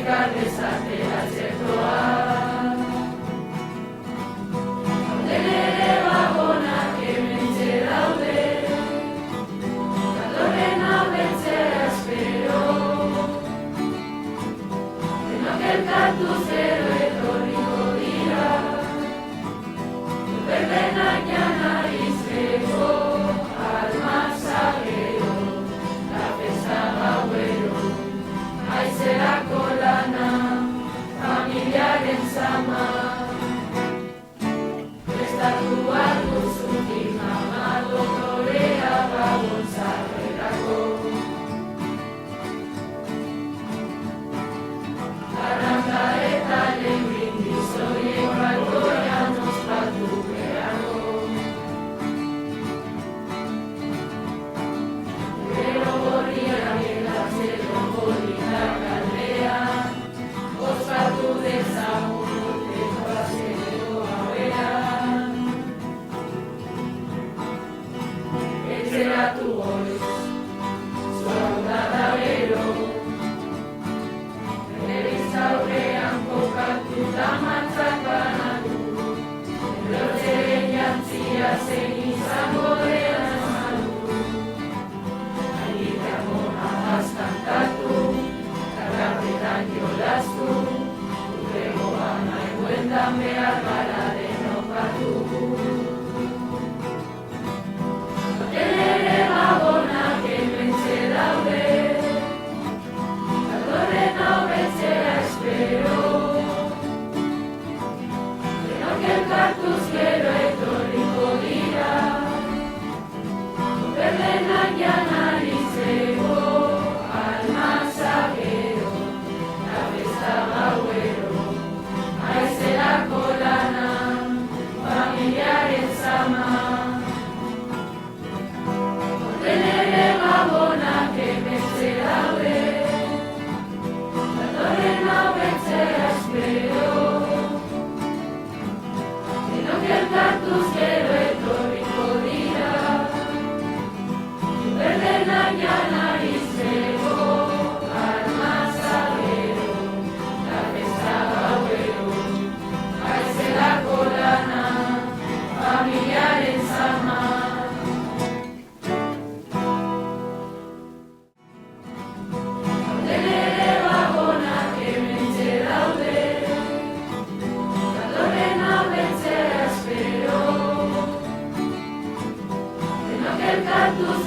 ekar dezatela txertoa. Hauden ere bagonak hementxe daude, datorren abetzea espero. Denok elkartuz gero etorriko dira, berdenak janarizeko, almazagero, la festa gauero. Aizerako lana, familiaren zama. Prestatu duzutik mama, doktorea gabon zarrerako. Arranda eta lehen brindis horiek balkoian ospatu beharko. Gero gorriak edatzeko gorriak aldean, ospatu dezagun urteko azkeneko hauean. Etxeratu goiz, zuauda da bero, aurrean kokatuta matzak banatu, lortzeren jantzia zen izango dela esmatu. Aitak monagaz kantatu, karrapetan jolastu, urregoan aiguendan behar gara denok batu. Hauten ere bagonak hementxe daude, datorren abetzea espero. Denok elkartuz gero etorriko dira, berdenak janarizeko, almazagero, la festa gauero. Aizerako lana, familiaren zama. Hauten ere bagonak hementxe daude, datorren abetzea espero. Denok elkartuz gero etorriko dira, berdenak janarizeko, almazagero, la festa gauero. Aizerako lana, familiaren zama. Hauden ere bagonak hementxe daude, datorren abetzea espero. Denok elkartuz